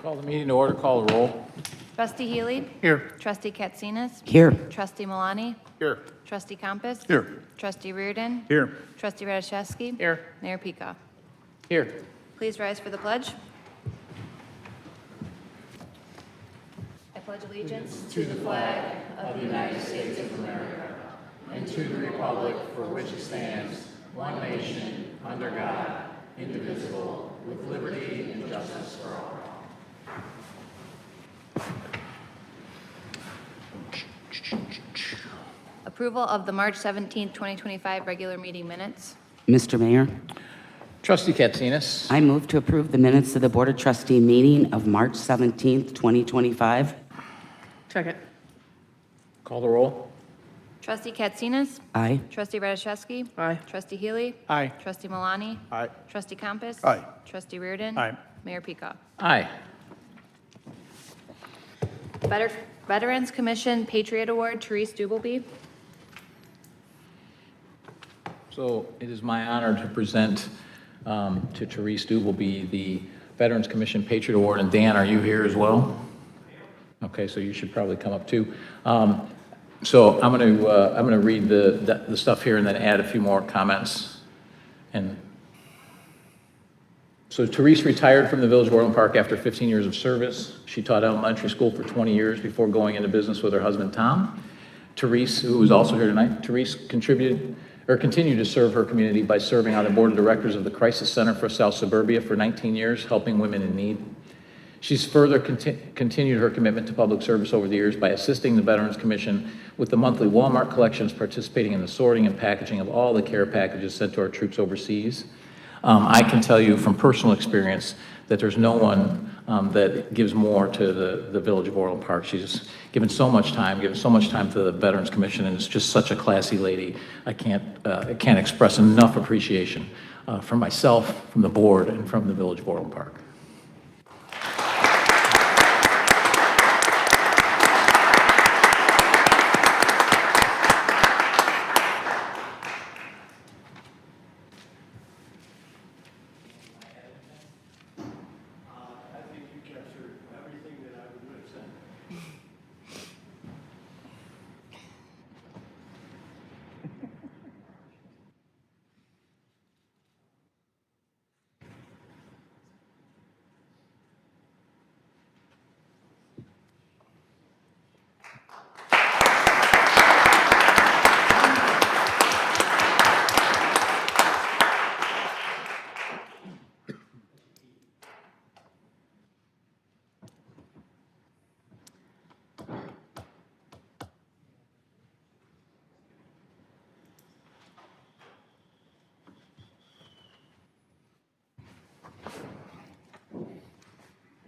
Call the meeting to order. Call the roll. Trustee Healy? Here. Trustee Katsinas? Here. Trustee Milani? Here. Trustee Compass? Here. Trustee Riordan? Here. Trustee Radishevsky? Here. Mayor Pika? Here. Please rise for the pledge. I pledge allegiance to the flag of the United States of America And to the republic for which it stands, one nation, under God, indivisible, with liberty and justice for all. Approval of the March 17th, 2025 regular meeting minutes. Mr. Mayor, Trustee Katsinas. I move to approve the minutes of the Board of Trustee meeting of March 17th, 2025. Second. Call the roll. Trustee Katsinas? Aye. Trustee Radishevsky? Aye. Trustee Healy? Aye. Trustee Milani? Aye. Trustee Compass? Aye. Trustee Riordan? Aye. Mayor Pika? Aye. Veterans Commission Patriot Award, Therese Dubelbeis. So it is my honor to present to Therese Dubelbeis the Veterans Commission Patriot Award. And Dan, are you here as well? Okay, so you should probably come up too. So I'm going to read the stuff here and then add a few more comments. And so Therese retired from the Village of Orland Park after 15 years of service. She taught elementary school for 20 years before going into business with her husband, Tom. Therese, who is also here tonight, Therese continued to serve her community by serving on the board of directors of the Crisis Center for South Suburbia for 19 years, helping women in need. She's further continued her commitment to public service over the years by assisting the Veterans Commission with the monthly Walmart collections, participating in the sorting and packaging of all the care packages sent to our troops overseas. I can tell you from personal experience that there's no one that gives more to the Village of Orland Park. She's given so much time to the Veterans Commission, and it's just such a classy lady. I can't express enough appreciation from myself, from the board, and from the Village of Orland Park.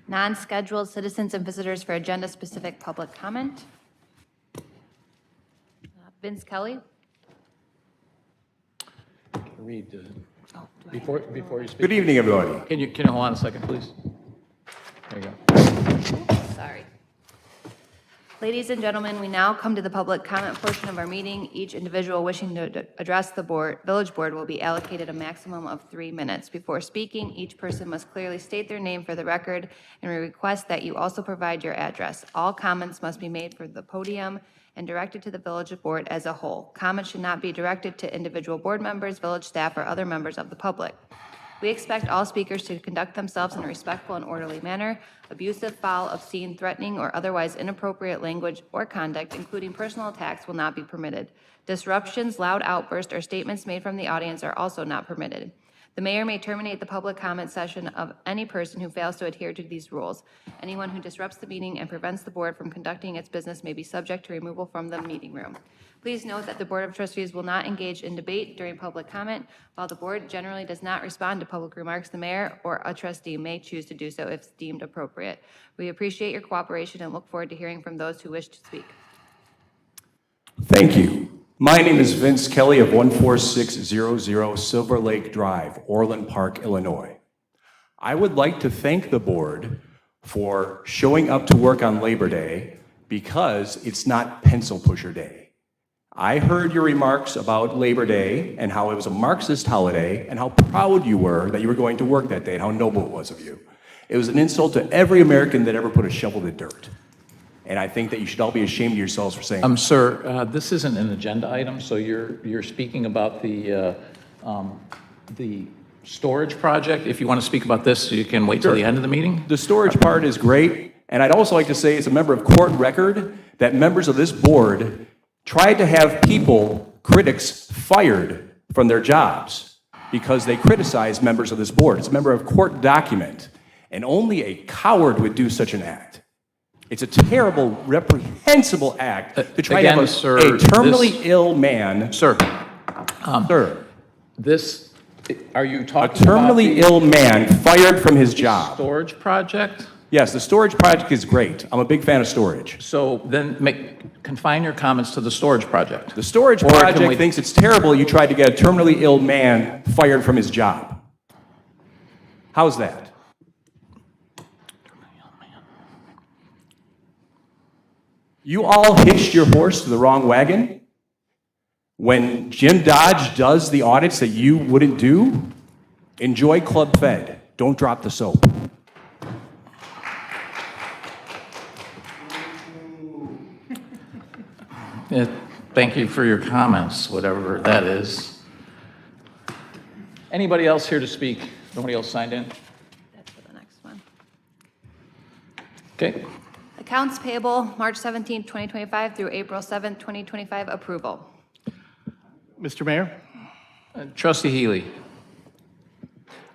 Non-scheduled citizens and visitors for agenda-specific public comment. Vince Kelly. Read before you speak. Good evening, everybody. Can you hold on a second, please? There you go. Sorry. Ladies and gentlemen, we now come to the public comment portion of our meeting. Each individual wishing to address the village board will be allocated a maximum of 3 minutes. Before speaking, each person must clearly state their name for the record, and we request that you also provide your address. All comments must be made from the podium and directed to the village board as a whole. Comments should not be directed to individual board members, village staff, or other members of the public. We expect all speakers to conduct themselves in a respectful and orderly manner. Abusive, foul, obscene, threatening, or otherwise inappropriate language or conduct, including personal attacks, will not be permitted. Disruptions, loud outbursts, or statements made from the audience are also not permitted. The mayor may terminate the public comment session of any person who fails to adhere to these rules. Anyone who disrupts the meeting and prevents the board from conducting its business may be subject to removal from the meeting room. Please note that the Board of Trustees will not engage in debate during public comment. While the board generally does not respond to public remarks, the mayor or a trustee may choose to do so if deemed appropriate. We appreciate your cooperation and look forward to hearing from those who wish to speak. Thank you. My name is Vince Kelly of 14600 Silver Lake Drive, Orland Park, Illinois. I would like to thank the board for showing up to work on Labor Day because it's not pencil pusher day. I heard your remarks about Labor Day and how it was a Marxist holiday and how proud you were that you were going to work that day and how noble it was of you. It was an insult to every American that ever put a shovel in dirt. And I think that you should all be ashamed of yourselves for saying that. Sir, this isn't an agenda item, so you're speaking about the storage project. If you want to speak about this, you can wait till the end of the meeting. The storage part is great, and I'd also like to say, as a member of court record, that members of this board tried to have people, critics, fired from their jobs because they criticized members of this board. It's a member of court document, and only a coward would do such an act. It's a terrible, reprehensible act to try Again, to have sir, a terminally ill man. Sir, Sir, this, are you a talking about terminally the ill man fired from his job. storage project? Yes, the storage project is great. I'm a big fan of storage. So then confine your comments to the storage project. The storage Or can project we- thinks it's terrible you tried to get a terminally ill man fired from his job. How's that? You all hitched your horse to the wrong wagon? When Jim Dodge does the audits that you wouldn't do, enjoy Club Fed. Don't drop the soap. Yeah, thank you for your comments, whatever that is. Anybody else here to speak? Nobody else signed in? That's for the next one. Okay. Accounts payable, March 17th, 2025 through April 7th, 2025, approval. Mr. Mayor, Trustee Healy.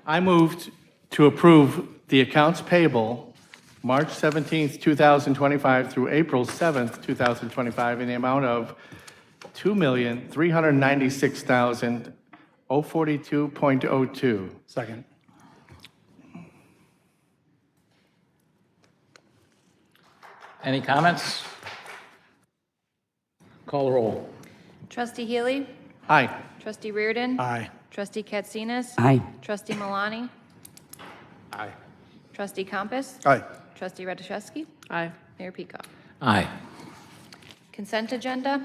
I moved to approve the accounts payable March 17th, 2025 through April 7th, 2025 in the amount of $2,396,042.02. Second. Any comments? Call the roll. Trustee Healy? Aye. Trustee Riordan? Aye. Trustee Katsinas? Aye. Trustee Malani? Aye. Trustee Compass? Aye. Trustee Radiszewski? Aye. Mayor Peacock? Aye. Consent agenda?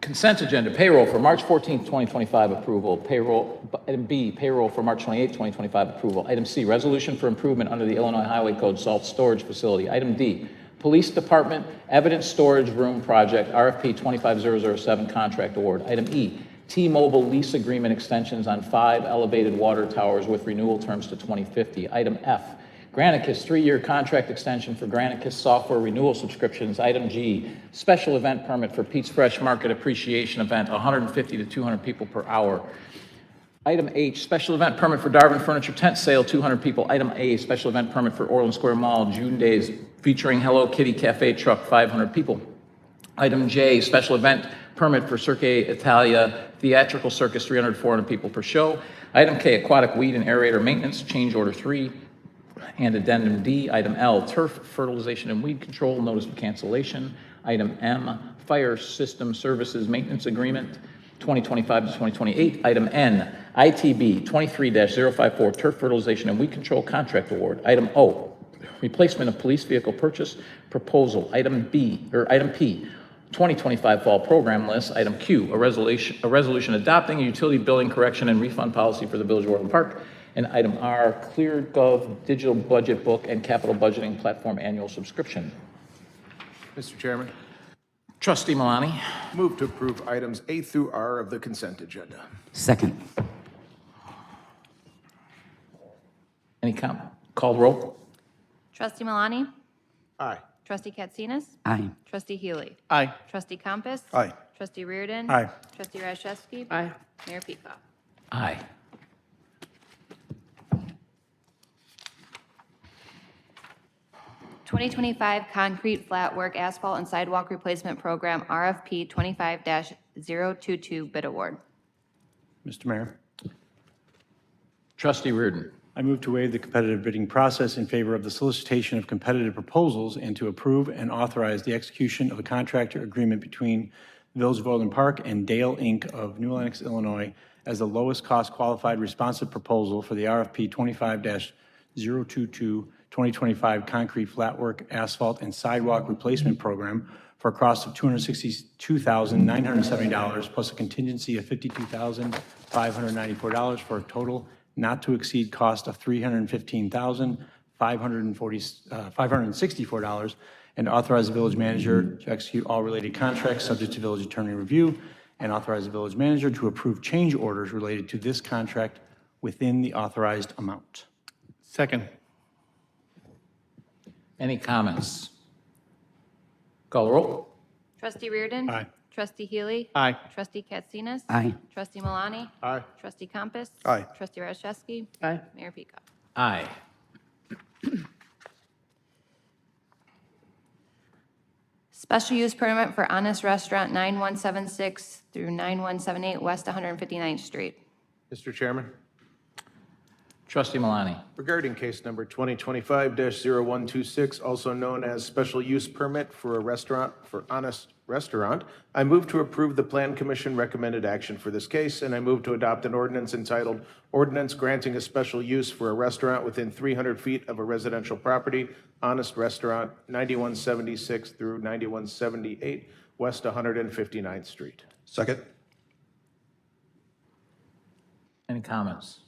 Consent agenda, payroll for March 14th, 2025 approval. Payroll, item B, payroll for March 28th, 2025 approval. Item C, resolution for improvement under the Illinois Highway Code salt storage facility. Item D, Police Department Evidence Storage Room Project, RFP 25007 contract award. Item E, T-Mobile lease agreement extensions on 5 elevated water towers with renewal terms to 2050. Item F, Granicus 3-year contract extension for Granicus software renewal subscriptions. Item G, special event permit for Pete's Fresh Market Appreciation Event, 150 to 200 people per hour. Item H, special event permit for Darwin Furniture Tent Sale, 200 people. Item A, special event permit for Orland Square Mall, June Days, featuring Hello Kitty Cafe Truck, 500 people. Item J, special event permit for Cirque Italia Theatrical Circus, 300 to 400 people per show. Item K, aquatic weed and aerator maintenance, change order 3. And addendum D. Item L, turf fertilization and weed control, notice of cancellation. Item M, fire system services maintenance agreement, 2025 to 2028. Item N, ITB 23-054, turf fertilization and weed control contract award. Item O, replacement of police vehicle purchase proposal. Item P, 2025 fall program list. Item Q, a resolution adopting a utility billing correction and refund policy for the Village of Orland Park. And item R, ClearGov digital budget book and capital budgeting platform annual subscription. Mr. Chairman, Trustee Malani. move to approve items A through R of the consent agenda. Second. Any comment? Call the roll. Trustee Malani? Aye. Trustee Katsinas? Aye. Trustee Healy? Aye. Trustee Compass? Aye. Trustee Riordan? Aye. Trustee Radiszewski? Aye. Mayor Peacock? Aye. (2025) Concrete Flatwork Asphalt and Sidewalk Replacement Program, RFP 25-022 bid award. Mr. Mayor, Trustee Riordan. I move to waive the competitive bidding process in favor of the solicitation of competitive proposals and to approve and authorize the execution of a contractor agreement between the Village of Orland Park and Dale, Inc. of New Lenox, Illinois, as the lowest cost qualified responsive proposal for the RFP 25-022 2025 concrete flatwork, asphalt, and sidewalk replacement program for a cost of $262,970 plus a contingency of $52,594 for a total not to exceed cost of $315,564, and authorize the village manager to execute all related contracts subject to village attorney review, and authorize the village manager to approve change orders related to this contract within the authorized amount. Second. Any comments? Call the roll. Trustee Riordan. Aye. Trustee Healy. Aye. Trustee Katsinas. Aye. Trustee Malani. Aye. Trustee Compass. Aye. Trustee Rashewski. Aye. Mayor Pico. Aye. Special use permit for Honest Restaurant 9176 through 9178 West 159th Street. Mr. Chairman, Trustee Malani. regarding case number 2025-0126, also known as special use permit for a restaurant for Honest Restaurant, I move to approve the Plan Commission recommended action for this case, and I move to adopt an ordinance entitled Ordinance Granting a Special Use for a Restaurant Within 300 Feet of a Residential Property, Honest Restaurant, 9176 through 9178 West 159th Street. Second. Any comments?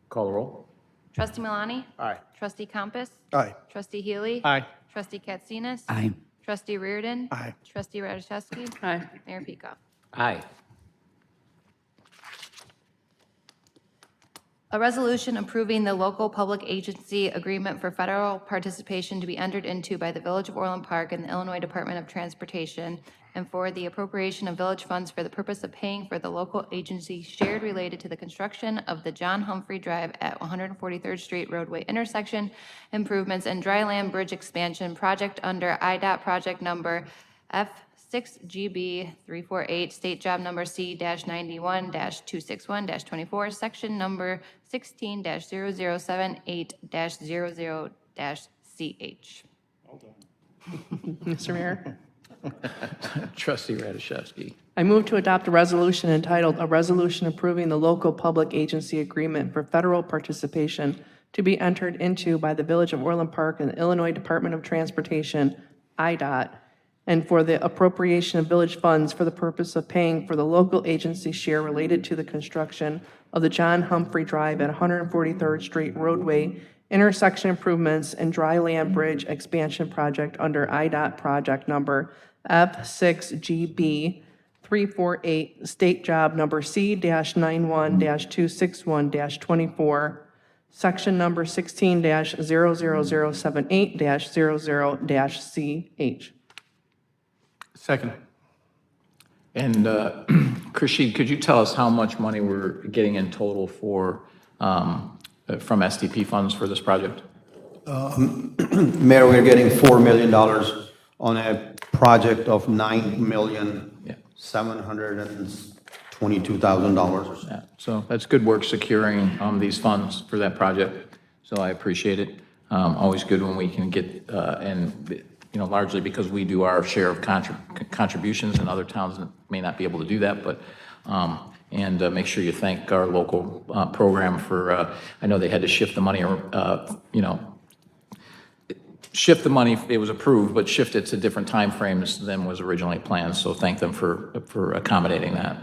Call the roll. Trustee Malani. Aye. Trustee Compass. Aye. Trustee Healy. Aye. Trustee Katsinas. Aye. Trustee Riordan. Aye. Trustee Rashewski. Aye. Mayor Pico. Aye. A resolution approving the local public agency agreement for federal participation to be entered into by the Village of Orland Park and the Illinois Department of Transportation, and for the appropriation of village funds for the purpose of paying for the local agency shared related to the construction of the John Humphrey Drive at 143rd Street Roadway intersection improvements and dry land bridge expansion project under IDOT project number F6GB 348, state job number C-91-261-24, section number 16-0078-00-CH. Mr. Mayor, Trustee Radiszewski. I move to adopt a resolution entitled, "A Resolution Approving the Local Public Agency Agreement for Federal Participation to be Entered Into by the Village of Orland Park and the Illinois Department of Transportation, IDOT, and for the appropriation of village funds for the purpose of paying for the local agency share related to the construction of the John Humphrey Drive at 143rd Street Roadway intersection improvements and dry land bridge expansion project under IDOT project number F6GB 348, state job number C-91-261-24, section number 16-00078-00-CH. Second. And Krishid, could you tell us how much money we're getting in total for, from SDP funds for this project? Mayor, we're getting $4 million on a project of $9,722,000. Yeah, so that's good work securing these funds for that project, so I appreciate it. Always good when we can get, and, you know, largely because we do our share of contributions, and other towns may not be able to do that, but, and make sure you thank our local program for, I know they had to shift the money, you know, shift the money, it was approved, but shift it to different timeframes than was originally planned, so thank them for accommodating that.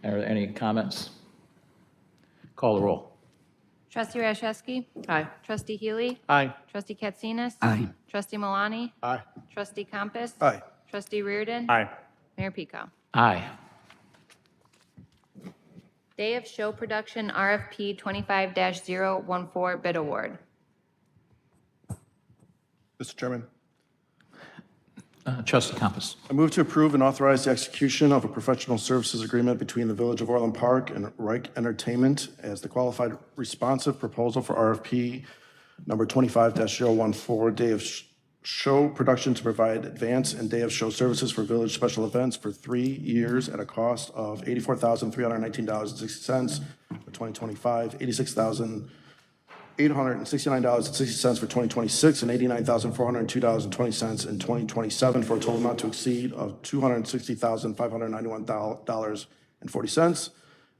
Are there any comments? Call the roll. Trustee Rashewski. Aye. Trustee Healy. Aye. Trustee Katsinas. Aye. Trustee Malani. Aye. Trustee Compass. Aye. Trustee Riordan. Aye. Mayor Pico. Aye. Day of Show Production RFP 25-014 bid award. Mr. Chairman, Trustee Compass. I move to approve and authorize the execution of a professional services agreement between the Village of Orland Park and Reich Entertainment as the qualified responsive proposal for RFP number 25-014, Day of Show Production to provide advance and Day of Show services for village special events for 3 years at a cost of $84,319.60 for 2025, $86,869.60 for 2026, and $89,402.20 in 2027, for a total amount to exceed of $260,591.40,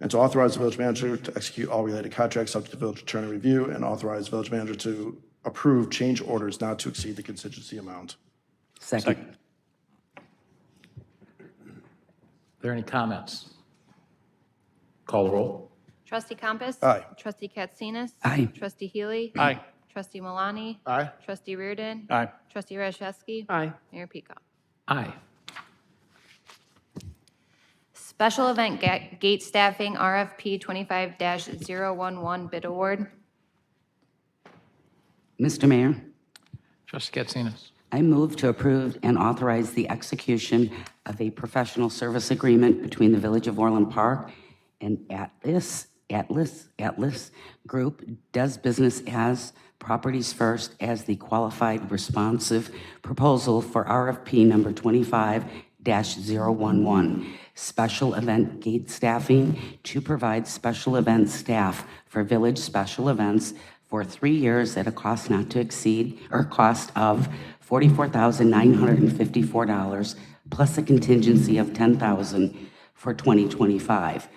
and to authorize the village manager to execute all related contracts subject to village attorney review, and authorize the village manager to approve change orders not to exceed the contingency amount. Second. Are there any comments? Call the roll. Trustee Compass? Aye. Trustee Katsinas? Aye. Trustee Healy? Aye. Trustee Malani? Aye. Trustee Riordan? Aye. Trustee Rashewski? Aye. Mayor Peacock. Aye. Special Event Gate Staffing RFP 25-011 Bid Award. Mr. Mayor, Trustee Katsinas. I move to approve and authorize the execution of a professional service agreement between the Village of Orland Park and Atlas Group does business as Properties First as the qualified responsive proposal for RFP number 25-011, special event gate staffing to provide special event staff for village special events for 3 years at a cost not to exceed, or cost of $44,954 plus a contingency of $10,000 for 2025.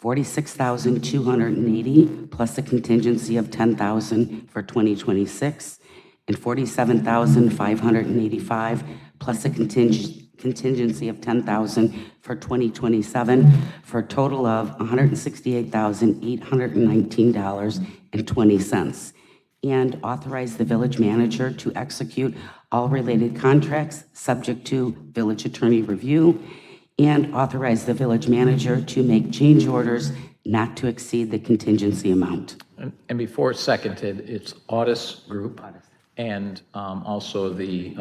$46,280 plus a contingency of $10,000 for 2026, and $47,585 plus a contingency of $10,000 for 2027, for a total of $168,819.20. And authorize the village manager to execute all related contracts subject to village attorney review, and authorize the village manager to make change orders not to exceed the contingency amount. And before it's seconded, it's Audis Group. And also it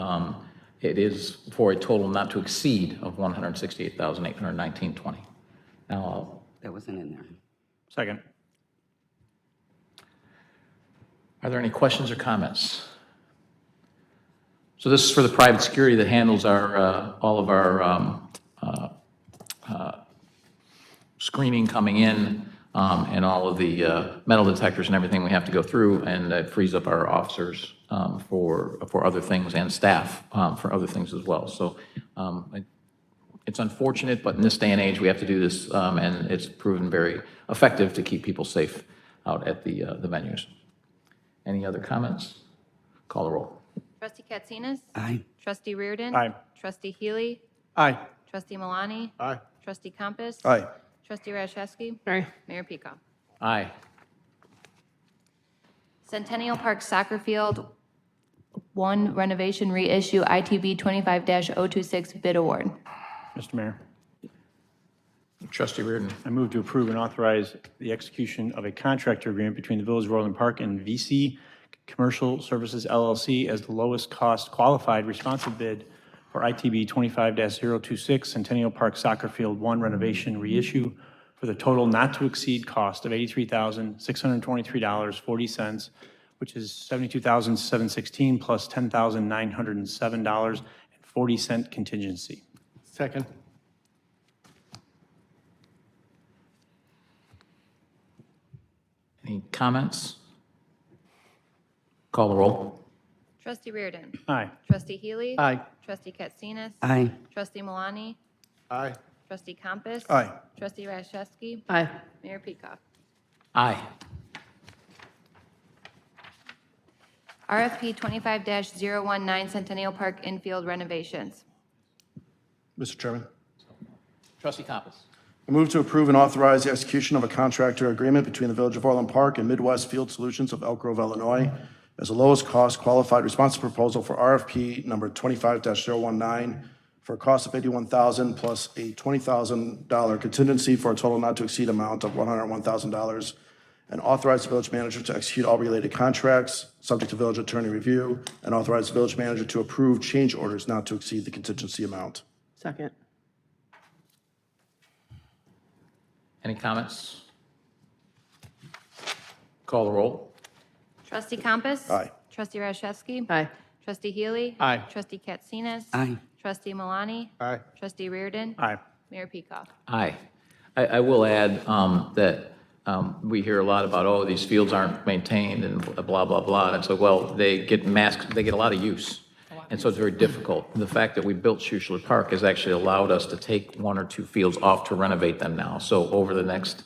is for a total not to exceed of $168,819.20. Now, That wasn't in there. Second. are there any questions or comments? So this is for the private security that handles our, all of our screening coming in, and all of the metal detectors and everything we have to go through, and it frees up our officers for other things, and staff for other things as well. So it's unfortunate, but in this day and age, we have to do this, and it's proven very effective to keep people safe out at the venues. Any other comments? Call the roll. Trustee Katsinas? Aye. Trustee Riordan? Aye. Trustee Healy? Aye. Trustee Malani? Aye. Trustee Compass? Aye. Trustee Rashewski? Aye. Mayor Peacock. Aye. Centennial Park Soccer Field 1 Renovation Reissue ITB 25-026 Bid Award. Mr. Mayor, Trustee Riordan. I move to approve and authorize the execution of a contractor agreement between the Village of Orland Park and VC Commercial Services LLC as the lowest cost qualified responsive bid for ITB 25-026 Centennial Park Soccer Field 1 Renovation Reissue for the total not to exceed cost of $83,623.40, which is $72,716 plus $10,907.40 contingency. Second. Any comments? Call the roll. Trustee Riordan? Aye. Trustee Healy? Aye. Trustee Katsinas? Aye. Trustee Malani? Aye. Trustee Compass? Aye. Trustee Rashewski? Aye. Mayor Peacock. Aye. RFP 25-019 Centennial Park Infield Renovations. Mr. Chairman, Trustee Compass. I move to approve and authorize the execution of a contractor agreement between the Village of Orland Park and Midwest Field Solutions of Elk Grove, Illinois, as the lowest cost qualified responsive proposal for RFP number 25-019 for a cost of $81,000 plus a $20,000 contingency for a total not to exceed amount of $101,000, and authorize the village manager to execute all related contracts, subject to village attorney review, and authorize the village manager to approve change orders not to exceed the contingency amount. Second. Any comments? Call the roll. Trustee Compass? Aye. Trustee Rashewski? Aye. Trustee Healy? Aye. Trustee Katsinas? Aye. Trustee Malani? Aye. Trustee Riordan? Aye. Mayor Peacock. Aye. I will add that we hear a lot about, oh, these fields aren't maintained and blah, blah, blah. And so, well, they get masked, they get a lot of use. And so it's very difficult. The fact that we built Schuschler Park has actually allowed us to take 1 or 2 fields off to renovate them now. So over the next,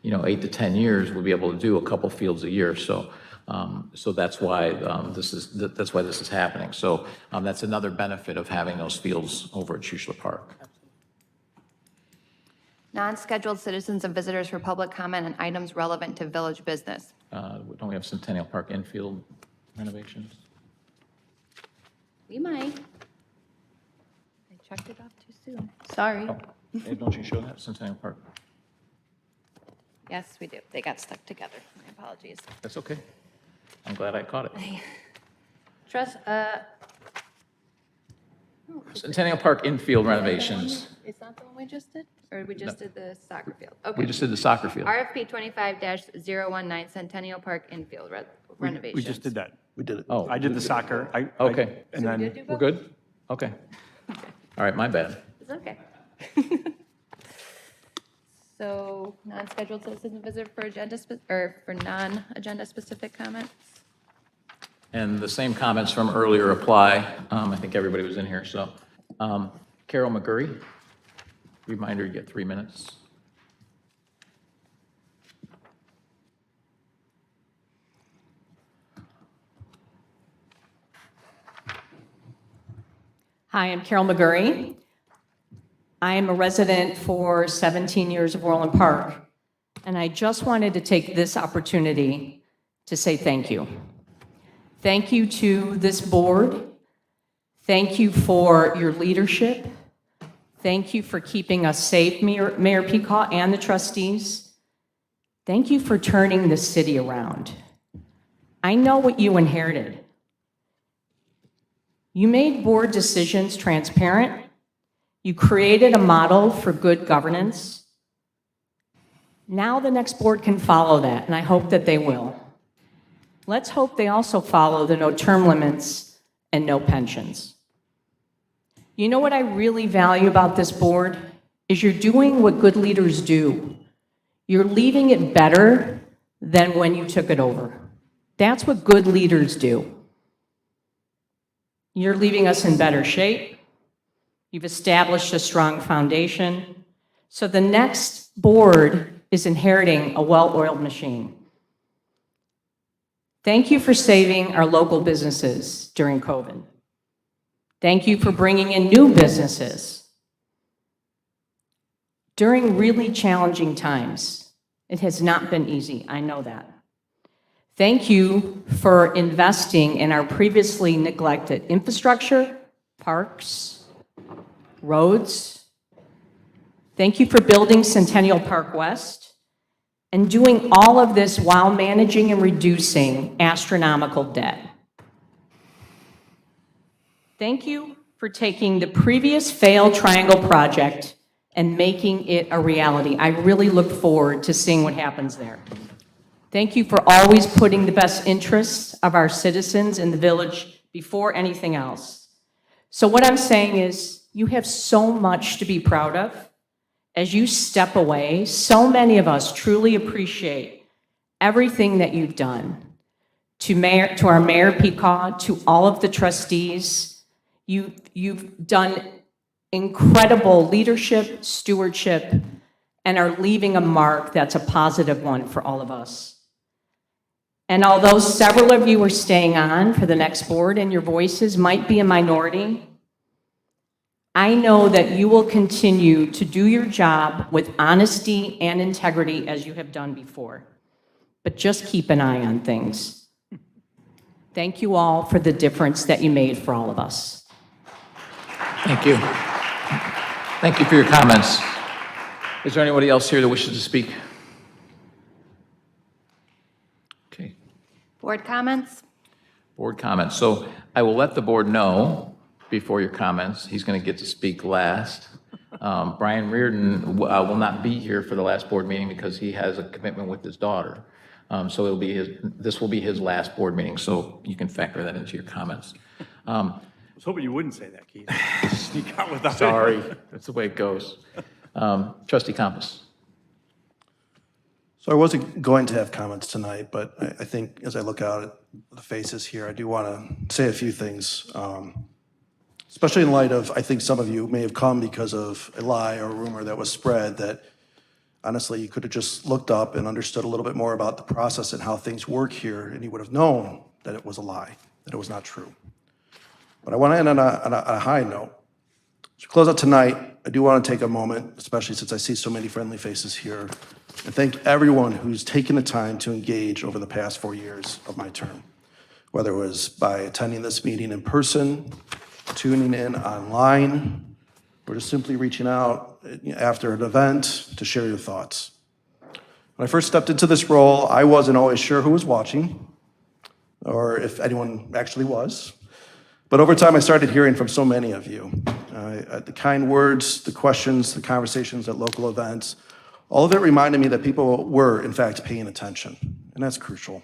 8 to 10 years, we'll be able to do a couple fields a year. So, so that's why this is happening. So that's another benefit of having those fields over at Schuschler Park. Non-scheduled citizens and visitors for public comment on items relevant to village business. Don't we have Centennial Park Infield renovations? We might. I checked it off too soon. Sorry. Hey, don't you show that, Centennial Park? Yes, we do. They got stuck together. My apologies. That's okay. I'm glad I caught it. Centennial Park Infield renovations. Is that the one we just did? Or we just did the soccer field? Okay. We just did the soccer field. RFP 25-019 Centennial Park Infield renovations. We just did that. We did it. Oh, I did the soccer. Okay. And So we then, did do we're both? good? Okay. All right, my bad. It's okay. So non-scheduled citizens and visitors for agenda, or for non-agenda specific comments? And the same comments from earlier apply. I think everybody was in here, so. Carol McGurry, reminder, you get 3 minutes. Hi, I'm Carol McGurry. I am a resident for 17 years of Orland Park, and I just wanted to take this opportunity to say thank you. Thank you to this board. Thank you for your leadership. Thank you for keeping us safe, Mayor Peacock and the trustees. Thank you for turning the city around. I know what you inherited. You made board decisions transparent. You created a model for good governance. Now the next board can follow that, and I hope that they will. Let's hope they also follow the no term limits and no pensions. You know what I really value about this board is you're doing what good leaders do. You're leaving it better than when you took it over. That's what good leaders do. You're leaving us in better shape. You've established a strong foundation. So the next board is inheriting a well-oiled machine. Thank you for saving our local businesses during COVID. Thank you for bringing in new businesses. During really challenging times, it has not been easy, I know that. Thank you for investing in our previously neglected infrastructure, parks, roads. Thank you for building Centennial Park West and doing all of this while managing and reducing astronomical debt. Thank you for taking the previous failed Triangle project and making it a reality. I really look forward to seeing what happens there. Thank you for always putting the best interests of our citizens in the village before anything else. So what I'm saying is, you have so much to be proud of. As you step away, so many of us truly appreciate everything that you've done. To our Mayor Peacock, to all of the trustees, you've done incredible leadership, stewardship, and are leaving a mark that's a positive one for all of us. And although several of you are staying on for the next board and your voices might be a minority, I know that you will continue to do your job with honesty and integrity as you have done before. But just keep an eye on things. Thank you all for the difference that you made for all of us. Thank you. Thank you for your comments. Is there anybody else here that wishes to speak? Okay, Board comments? board comments. So I will let the board know before your comments. He's going to get to speak last. Brian Riordan will not be here for the last board meeting because he has a commitment with his daughter. So this will be his last board meeting, so you can factor that into your comments. I was hoping you wouldn't say that, Keith. Sneak out without it. Sorry, that's the way it goes. Trustee Compass. So I wasn't going to have comments tonight, but I think as I look out at the faces here, I do want to say a few things, especially in light of, I think some of you may have come because of a lie or a rumor that was spread that honestly, you could have just looked up and understood a little bit more about the process and how things work here, and you would have known that it was a lie, that it was not true. But I want to end on a high note. To close out tonight, I do want to take a moment, especially since I see so many friendly faces here, and thank everyone who's taken the time to engage over the past 4 years of my term, whether it was by attending this meeting in person, tuning in online, or just simply reaching out after an event to share your thoughts. When I first stepped into this role, I wasn't always sure who was watching, or if anyone actually was. But over time, I started hearing from so many of you. The kind words, the questions, the conversations at local events, all of it reminded me that people were, in fact, paying attention, and that's crucial.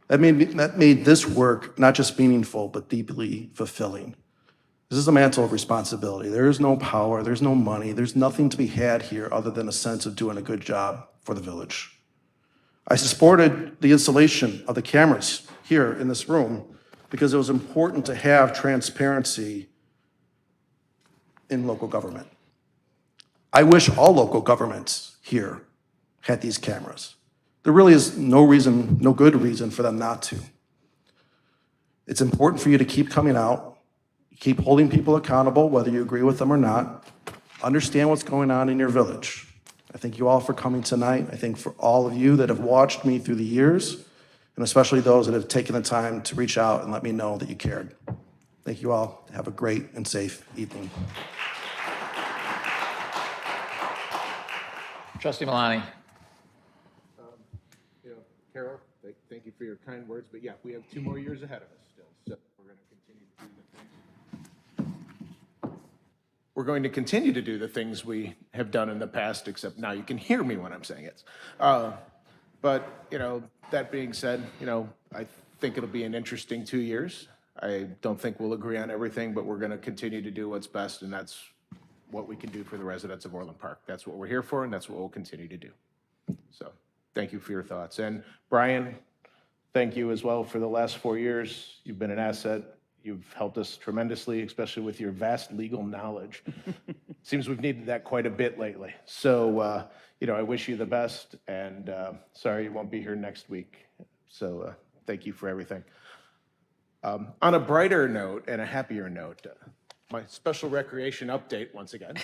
That made this work not just meaningful, but deeply fulfilling. This is a mantle of responsibility. There is no power, there's no money, there's nothing to be had here other than a sense of doing a good job for the village. I supported the installation of the cameras here in this room because it was important to have transparency in local government. I wish all local governments here had these cameras. There really is no good reason for them not to. It's important for you to keep coming out, keep holding people accountable, whether you agree with them or not. Understand what's going on in your village. I thank you all for coming tonight. I thank for all of you that have watched me through the years, and especially those that have taken the time to reach out and let me know that you cared. Thank you all. Have a great and safe evening. Trustee Malani. Carol, thank you for your kind words, but yeah, we have 2 more years ahead of us still, so we're going to continue to do the things we have done in the past, except now you can hear me when I'm saying it. But, that being said, I think it'll be an interesting 2 years. I don't think we'll agree on everything, but we're going to continue to do what's best, and that's what we can do for the residents of Orland Park. That's what we're here for, and that's what we'll continue to do. So thank you for your thoughts. And Brian, thank you as well for the last 4 years. You've been an asset. You've helped us tremendously, especially with your vast legal knowledge. Seems we've needed that quite a bit lately. So, I wish you the best, and sorry you won't be here next week. So thank you for everything. On a brighter note and a happier note, my special recreation update once again.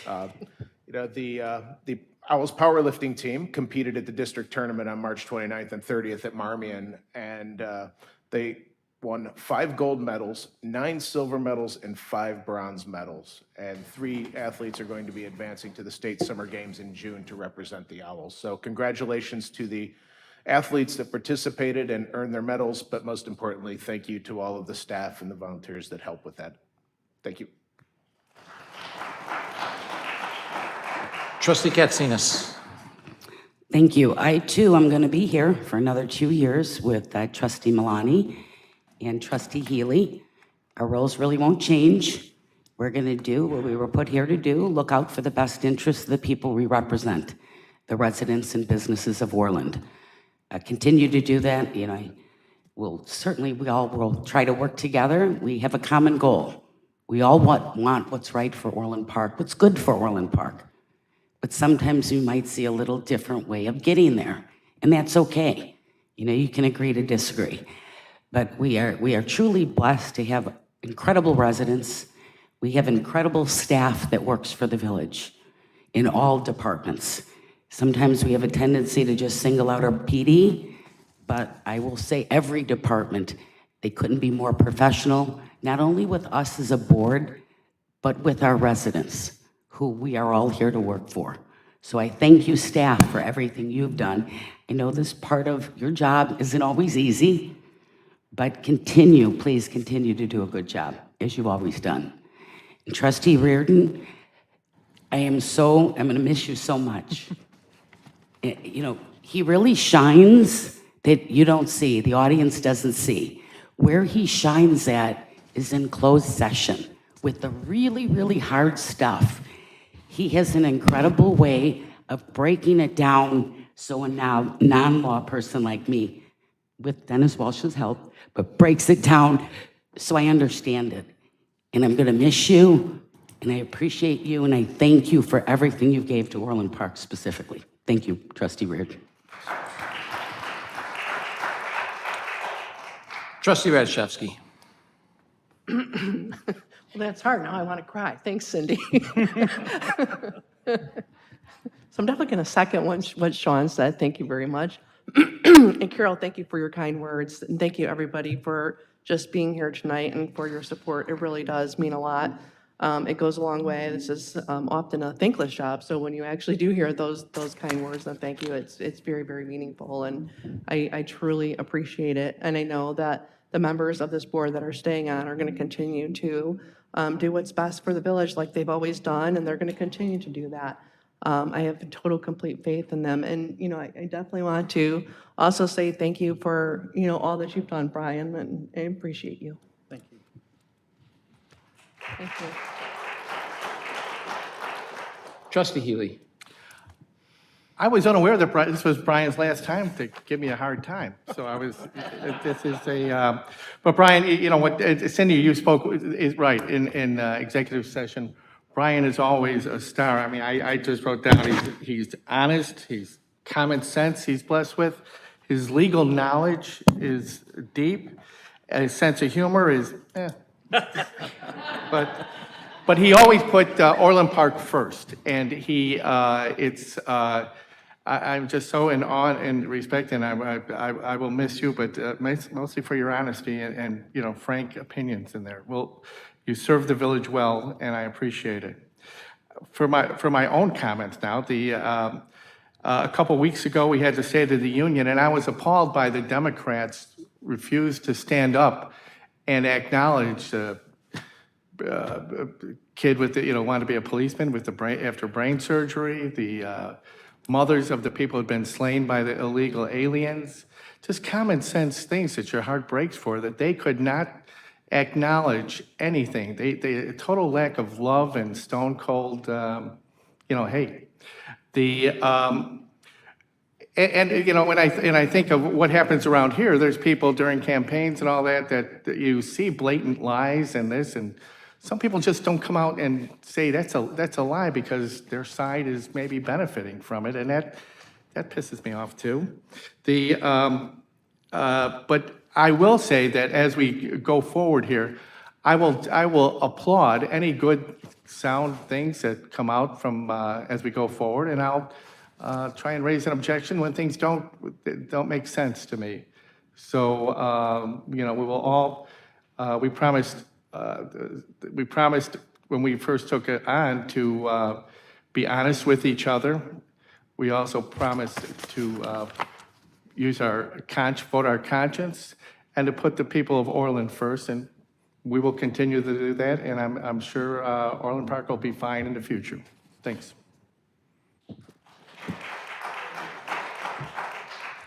The Owls powerlifting team competed at the district tournament on March 29th and 30th at Marmion, and they won 5 gold medals, 9 silver medals, and 5 bronze medals. And 3 athletes are going to be advancing to the state summer games in June to represent the Owls. So congratulations to the athletes that participated and earned their medals, but most importantly, thank you to all of the staff and the volunteers that help with that. Thank you. Trustee Katsinas. Thank you. I, too, am going to be here for another 2 years with Trustee Malani and Trustee Healy. Our roles really won't change. We're going to do what we were put here to do, look out for the best interests of the people we represent, the residents and businesses of Orland. Continue to do that. We all will try to work together. We have a common goal. We all want what's right for Orland Park, what's good for Orland Park. But sometimes you might see a little different way of getting there, and that's okay. You can agree to disagree. But we are truly blessed to have incredible residents. We have incredible staff that works for the village in all departments. Sometimes we have a tendency to just single out our PD, but I will say every department, they couldn't be more professional, not only with us as a board, but with our residents, who we are all here to work for. So I thank you, staff, for everything you've done. I know this part of your job isn't always easy, but please continue to do a good job, as you've always done. And Trustee Riordan, I'm going to miss you so much. He really shines that you don't see, the audience doesn't see. Where he shines at is in closed session with the really, really hard stuff. He has an incredible way of breaking it down so a non-law person like me, with Dennis Walsh's help, but breaks it down so I understand it. And I'm going to miss you, and I appreciate you, and I thank you for everything you gave to Orland Park specifically. Thank you, Trustee Riordan. Trustee Radzewski. That's hard. Now I want to cry. Thanks, Cindy. So I'm definitely going to second what Sean said. Thank you very much. And Carol, thank you for your kind words. And thank you, everybody, for just being here tonight and for your support. It really does mean a lot. It goes a long way. This is often a thankless job. So when you actually do hear those kind words, then thank you. It's very, very meaningful. And I truly appreciate it. And I know that the members of this board that are staying on are going to continue to do what's best for the village like they've always done. And they're going to continue to do that. I have total, complete faith in them. And, I definitely want to also say thank you for, all that you've done, Brian, and I appreciate you. Thank you. Thank you. Trustee Healy. I was unaware that this was Brian's last time to give me a hard time. So this is but Brian, what, Cindy, you spoke, is right, in executive session. Brian is always a star. I mean, I just wrote down, he's honest, he's common sense he's blessed with. His legal knowledge is deep, and his sense of humor is, But he always put Orland Park first, and I'm just so in awe and respect, and I will miss you, but mostly for your honesty and frank opinions in there. Well, you serve the village well, and I appreciate it. For my own comments now, a couple weeks ago we had the State of the Union, and I was appalled by the Democrats refused to stand up and acknowledge the kid with wanted to be a policeman with after brain surgery, the mothers of the people who had been slain by the illegal aliens, just common sense things that your heart breaks for, that they could not acknowledge anything. They a total lack of love and stone cold, hate. When I think of what happens around here, there's people during campaigns and all that you see blatant lies and this, and some people just don't come out and say that's a lie because their side is maybe benefiting from it, and that pisses me off too. But I will say that as we go forward here, I will applaud any good sound things that come out from as we go forward, and I'll try and raise an objection when things don't make sense to me. So we will all we promised when we first took it on to be honest with each other. We also promised to use vote our conscience, and to put the people of Orland first, and we will continue to do that, and I'm sure Orland Park will be fine in the future. Thanks.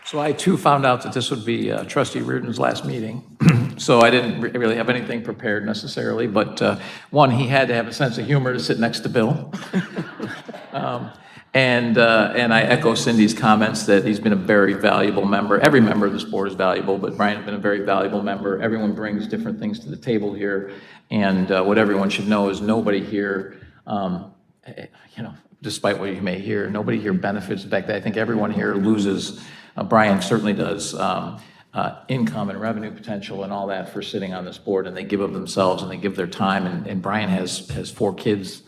So I too found out that this would be Trustee Riordan's last meeting. So I didn't really have anything prepared necessarily, but one, he had to have a sense of humor to sit next to Bill. And I echo Cindy's comments that he's been a very valuable member. Every member of this board is valuable, but Brian has been a very valuable member. Everyone brings different things to the table here. And what everyone should know is nobody here, despite what you may hear, nobody here benefits. In fact, I think everyone here loses. Brian certainly does income and revenue potential and all that for sitting on this board, and they give of themselves and they give their time. And Brian has 4 kids,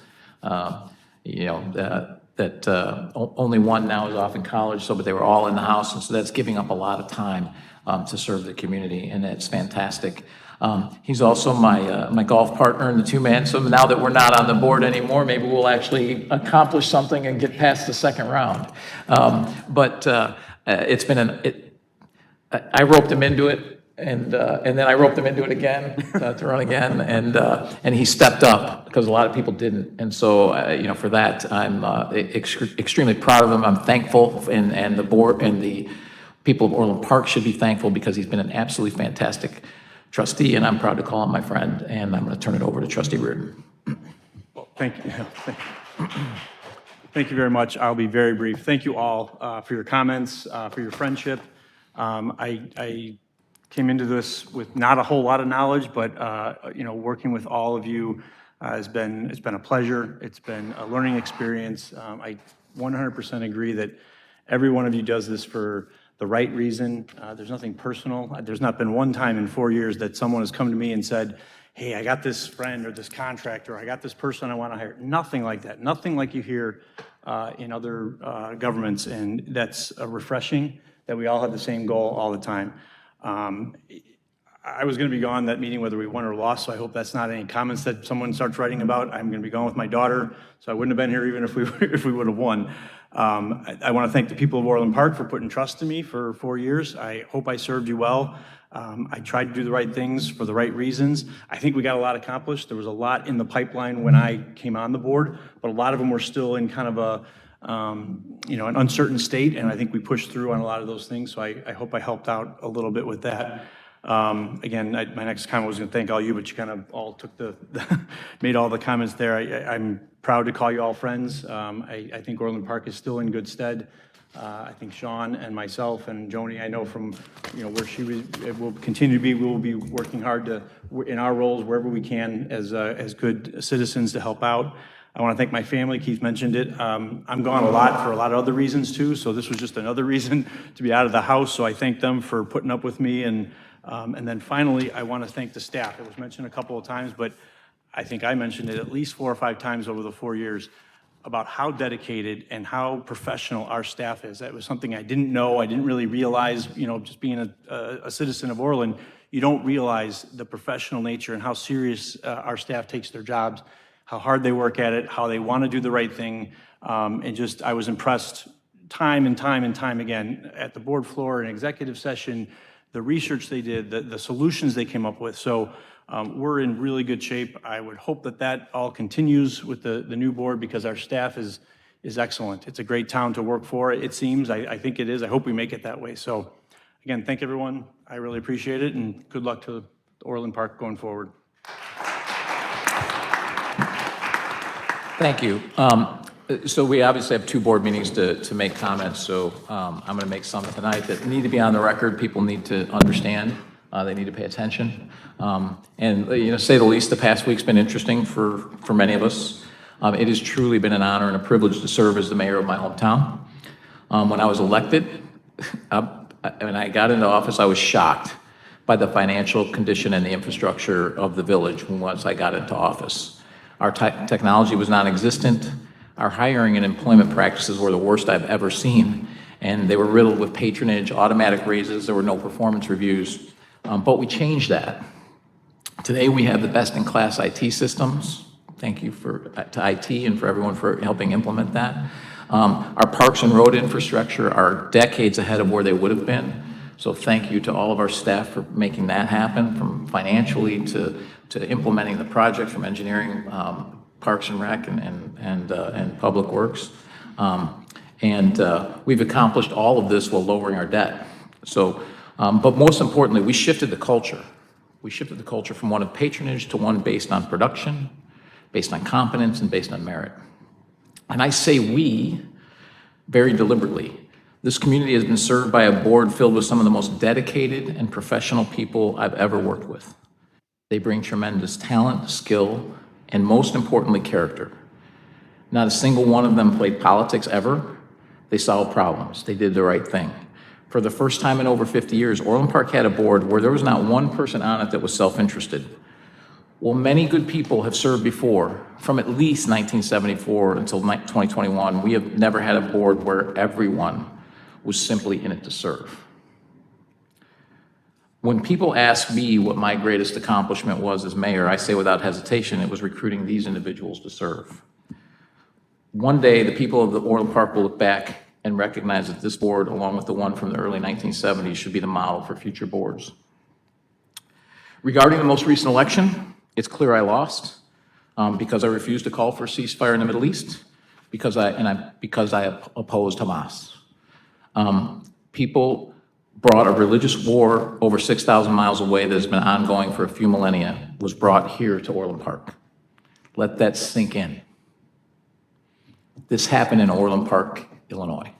that only one now is off in college, but they were all in the house, and so that's giving up a lot of time to serve the community, and it's fantastic. He's also my golf partner in the 2-man, so now that we're not on the board anymore, maybe we'll actually accomplish something and get past the second round. It's been I roped him into it, and then I roped him into it again to run again, and he stepped up because a lot of people didn't, and so for that I'm extremely proud of him. I'm thankful, and the board and the people of Orland Park should be thankful because he's been an absolutely fantastic trustee, and I'm proud to call him my friend. And I'm going to turn it over to Trustee Riordan. Well, thank you. Thank you very much. I'll be very brief. Thank you all for your comments, for your friendship. I came into this with not a whole lot of knowledge, but working with all of you it's been a pleasure. It's been a learning experience. I 100% agree that every one of you does this for the right reason. There's nothing personal. There's not been one time in 4 years that someone has come to me and said, hey, I got this friend or this contractor, I got this person I want to hire. Nothing like that. Nothing like you hear in other governments, and that's refreshing that we all have the same goal all the time. I was going to be gone that meeting whether we won or lost, so I hope that's not any comments that someone starts writing about. I'm going to be gone with my daughter, so I wouldn't have been here even if we would have won. I want to thank the people of Orland Park for putting trust in me for 4 years. I hope I served you well. I tried to do the right things for the right reasons. I think we got a lot accomplished. There was a lot in the pipeline when I came on the board, but a lot of them were still in kind of a an uncertain state, and I think we pushed through on a lot of those things, so I hope I helped out a little bit with that. Again, my next comment was going to thank all you, but you kind of all took made all the comments there. I'm proud to call you all friends. I think Orland Park is still in good stead. I think Sean and myself and Joni, I know from, where she will continue to be, we will be working hard in our roles wherever we can as good citizens to help out. I want to thank my family. Keith mentioned it. I'm gone a lot for a lot of other reasons too, so this was just another reason to be out of the house, so I thank them for putting up with me. And then finally, I want to thank the staff. It was mentioned a couple of times, but I think I mentioned it at least 4 or 5 times over the 4 years about how dedicated and how professional our staff is. That was something I didn't know. I didn't really realize, just being a citizen of Orland, you don't realize the professional nature and how serious our staff takes their jobs, how hard they work at it, how they want to do the right thing. And just, I was impressed time and time and time again at the board floor and executive session, the research they did, the solutions they came up with. So we're in really good shape. I would hope that all continues with the new board because our staff is excellent. It's a great town to work for, it seems. I think it is. I hope we make it that way. So again, thank everyone. I really appreciate it, and good luck to Orland Park going forward. Thank you. So we obviously have 2 board meetings to make comments, so I'm going to make some tonight that need to be on the record. People need to understand. They need to pay attention. And say the least, the past week's been interesting for many of us. It has truly been an honor and a privilege to serve as the mayor of my hometown. When I was elected, when I got into office, I was shocked by the financial condition and the infrastructure of the village once I got into office. Our technology was non-existent. Our hiring and employment practices were the worst I've ever seen, and they were riddled with patronage, automatic raises. There were no performance reviews, but we changed that. Today, we have the best-in-class IT systems. Thank you to IT and for everyone for helping implement that. Our parks and road infrastructure are decades ahead of where they would have been. So thank you to all of our staff for making that happen, from financially to implementing the project, from engineering, Parks and Rec and Public Works. We've accomplished all of this while lowering our debt. So, but most importantly, we shifted the culture. We shifted the culture from one of patronage to one based on production, based on competence, and based on merit. And I say we very deliberately. This community has been served by a board filled with some of the most dedicated and professional people I've ever worked with. They bring tremendous talent, skill, and most importantly, character. Not a single one of them played politics ever. They solved problems. They did the right thing. For the first time in over 50 years, Orland Park had a board where there was not one person on it that was self-interested. Well, many good people have served before. From at least 1974 until 2021, we have never had a board where everyone was simply in it to serve. When people ask me what my greatest accomplishment was as mayor, I say without hesitation, it was recruiting these individuals to serve. One day, the people of the Orland Park will look back and recognize that this board, along with the one from the early 1970s, should be the model for future boards. Regarding the most recent election, it's clear I lost because I refused to call for a ceasefire in the Middle East, because I opposed Hamas. People brought a religious war over 6,000 miles away that has been ongoing for a few millennia, was brought here to Orland Park. Let that sink in. This happened in Orland Park, Illinois.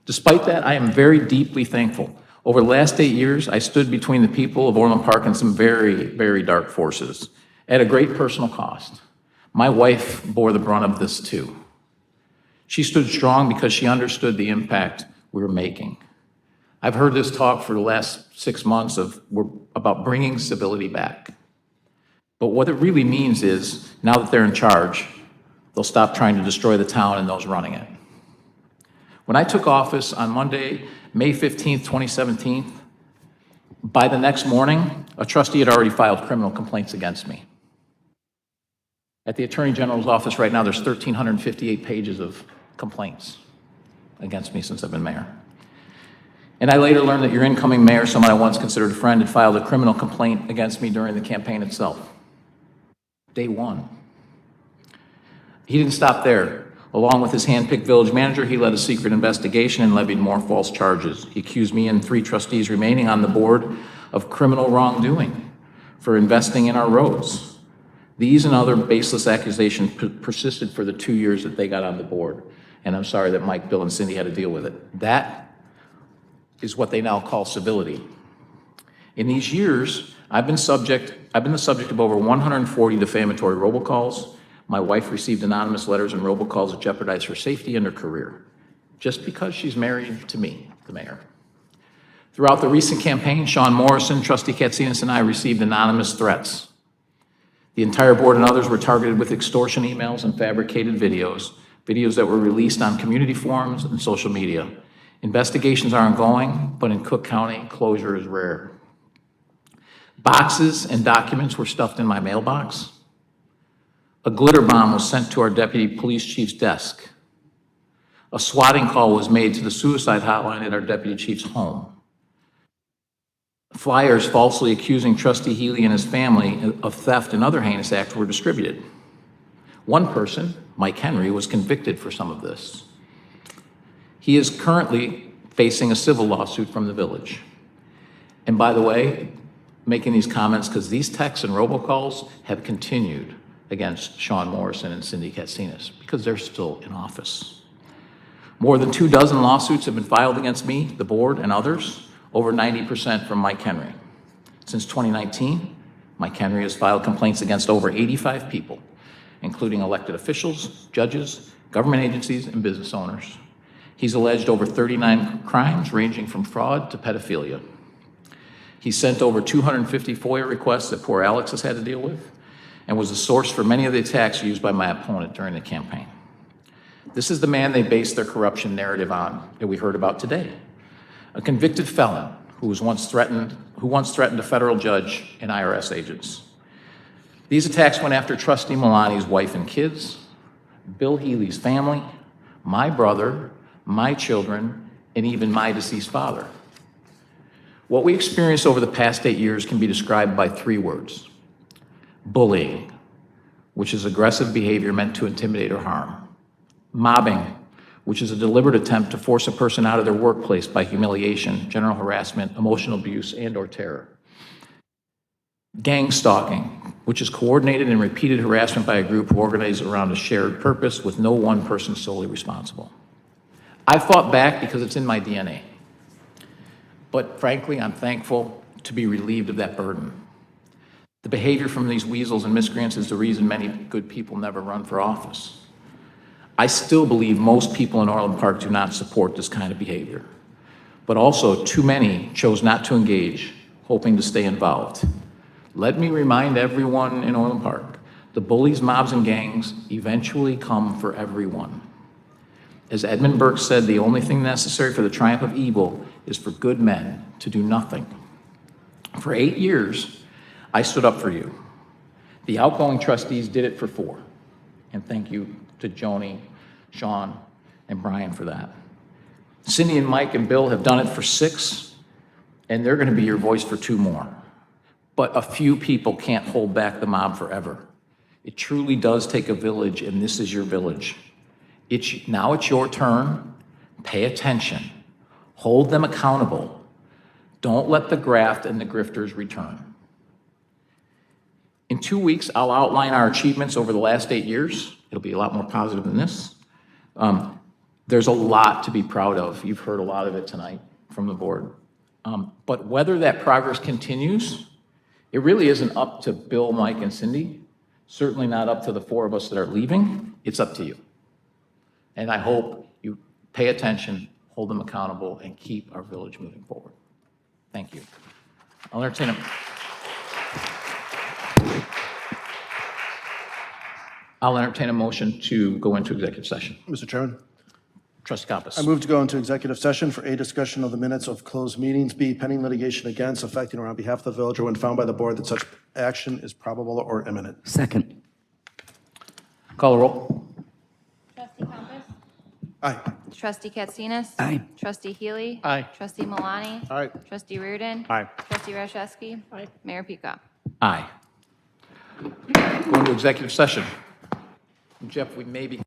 Despite that, I am very deeply thankful. Over the last 8 years, I stood between the people of Orland Park and some very, very dark forces at a great personal cost. My wife bore the brunt of this too. She stood strong because she understood the impact we were making. I've heard this talk for the last 6 months about bringing civility back. But what it really means is, now that they're in charge, they'll stop trying to destroy the town and those running it. When I took office on Monday, May 15th, 2017, by the next morning, a trustee had already filed criminal complaints against me. At the Attorney General's office right now, there's 1,358 pages of complaints against me since I've been mayor. And I later learned that your incoming mayor, someone I once considered a friend, had filed a criminal complaint against me during the campaign itself. Day one. He didn't stop there. Along with his hand-picked village manager, he led a secret investigation and levied more false charges. He accused me and 3 trustees remaining on the board of criminal wrongdoing for investing in our roads. These and other baseless accusations persisted for the 2 years that they got on the board. And I'm sorry that Mike, Bill, and Cindy had to deal with it. That is what they now call civility. In these years, I've been the subject of over 140 defamatory robocalls. My wife received anonymous letters and robocalls that jeopardize her safety and her career, just because she's married to me, the mayor. Throughout the recent campaign, Sean Morrison, Trustee Katsinas, and I received anonymous threats. The entire board and others were targeted with extortion emails and fabricated videos that were released on community forums and social media. Investigations are ongoing, but in Cook County, closure is rare. Boxes and documents were stuffed in my mailbox. A glitter bomb was sent to our deputy police chief's desk. A swatting call was made to the suicide hotline at our deputy chief's home. Flyers falsely accusing Trustee Healy and his family of theft and other heinous acts were distributed. One person, Mike Henry, was convicted for some of this. He is currently facing a civil lawsuit from the village. And by the way, making these comments because these texts and robocalls have continued against Sean Morrison and Cindy Katsinas because they're still in office. More than 24 lawsuits have been filed against me, the board, and others, over 90% from Mike Henry. Since 2019, Mike Henry has filed complaints against over 85 people, including elected officials, judges, government agencies, and business owners. He's alleged over 39 crimes ranging from fraud to pedophilia. He sent over 250 FOIA requests that poor Alex has had to deal with, and was the source for many of the attacks used by my opponent during the campaign. This is the man they based their corruption narrative on that we heard about today. A convicted felon who once threatened a federal judge and IRS agents. These attacks went after Trustee Milani's wife and kids, Bill Healy's family, my brother, my children, and even my deceased father. What we experienced over the past 8 years can be described by 3 words. Bullying, which is aggressive behavior meant to intimidate or harm. Mobbing, which is a deliberate attempt to force a person out of their workplace by humiliation, general harassment, emotional abuse, and/or terror. Gang stalking, which is coordinated and repeated harassment by a group organized around a shared purpose with no one person solely responsible. I fought back because it's in my DNA. But frankly, I'm thankful to be relieved of that burden. The behavior from these weasels and miscreants is the reason many good people never run for office. I still believe most people in Orland Park do not support this kind of behavior, but also too many chose not to engage, hoping to stay involved. Let me remind everyone in Orland Park, the bullies, mobs, and gangs eventually come for everyone. As Edmund Burke said, the only thing necessary for the triumph of evil is for good men to do nothing. For 8 years, I stood up for you. The outgoing trustees did it for 4. And thank you to Joni, Sean, and Brian for that. Cindy and Mike and Bill have done it for 6, and they're gonna be your voice for 2 more. But a few people can't hold back the mob forever. It truly does take a village, and this is your village. Now it's your turn. Pay attention. Hold them accountable. Don't let the graft and the grifters return. In 2 weeks, I'll outline our achievements over the last 8 years. It'll be a lot more positive than this. There's a lot to be proud of. You've heard a lot of it tonight from the board. But whether that progress continues, it really isn't up to Bill, Mike, and Cindy. Certainly not up to the 4 of us that are leaving. It's up to you. And I hope you pay attention, hold them accountable, and keep our village moving forward. Thank you. I'll entertain a I'll entertain a motion to go into executive session. Mr. Chairman, Trustee Compass. I move to go into executive session for A, discussion of the minutes of closed meetings, B, pending litigation against, affecting, or on behalf of the village, or when found by the board that such action is probable or imminent. Second. Call the roll. Trustee Compass? Aye. Trustee Katsinas? Aye. Trustee Healy? Aye. Trustee Malani? Aye. Trustee Riordan? Aye. Trustee Rashewski? Aye. Mayor Pika? Aye. Go into executive session. Jeff, we may be.